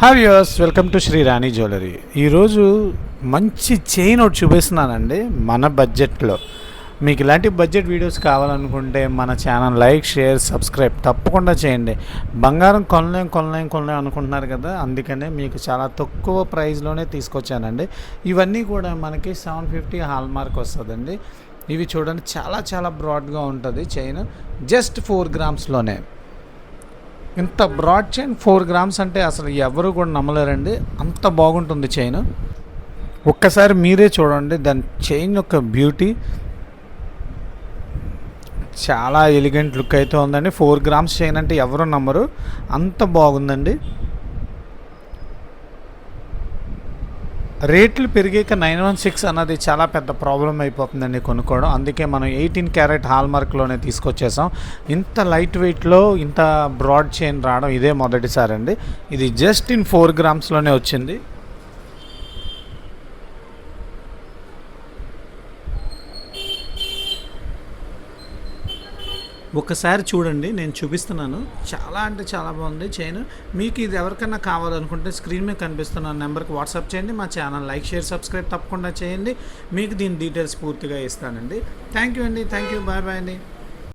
Hi viewers, welcome to Sri Rani jewellery. ఈరోజు మంచి chain ఒకటి చూపిస్తున్నానండి మన బడ్జెట్లో. మీకు ఇలాంటి బడ్జెట్ వీడియోస్ కావాలనుకుంటే మన ఛానల్ లైక్, షేర్, సబ్స్క్రైబ్ తప్పకుండా చేయండి. బంగారం కొనలేం అనుకుంటున్నారు కదా, అందుకనే మీకు చాలా తక్కువ ప్రైస్లోనే తీసుకొచ్చానండి. ఇవన్నీ కూడా మనకి 750 హాల్ మార్క్ వస్తుందండి. ఇవి చూడండి, చాలా బ్రాడ్గా ఉంటుంది చైన్. జస్ట్ 4 గ్రామ్స్లోనే ఇంత బ్రాడ్ చైన్. 4 గ్రామ్స్ అంటే అసలు ఎవరు కూడా నమ్మలేరండి, అంత బాగుంటుంది చైన్. ఒక్కసారి మీరే చూడండి దాని చైన్ యొక్క బ్యూటీ. చాలా ఎలిగెంట్ లుక్ అయితే ఉందండి. 4 గ్రామ్స్ చైన్ అంటే ఎవరు నమ్మరు, అంత బాగుందండి. రేట్లు పెరిగాక 916 అన్నది చాలా పెద్ద ప్రాబ్లం అయిపోతుందండి కొనుక్కోవడం. అందుకే మనం 18 క్యారెట్ హాల్ మార్క్లోనే తీసుకొచ్చేసాం. ఇంత లైట్ వెయిట్లో ఇంత బ్రాడ్ చైన్ రావడం ఇదే మొదటిసారి అండి. ఇది జస్ట్ ఇన్ 4 గ్రామ్స్లోనే వచ్చింది. ఒకసారి చూడండి, నేను చూపిస్తున్నాను. చాలా అంటే చాలా బాగుంది చైన్. మీకు ఇది ఎవరికైనా కావాలనుకుంటే స్క్రీన్ మీద కనిపిస్తున్న నెంబర్కి వాట్సాప్ చేయండి. మా ఛానల్ లైక్, షేర్, సబ్స్క్రైబ్ తప్పకుండా చేయండి. మీకు దీని డీటెయిల్స్ పూర్తిగా ఇస్తానండి. థ్యాంక్ యూ అండి. Thank you. బాయ్ అండి.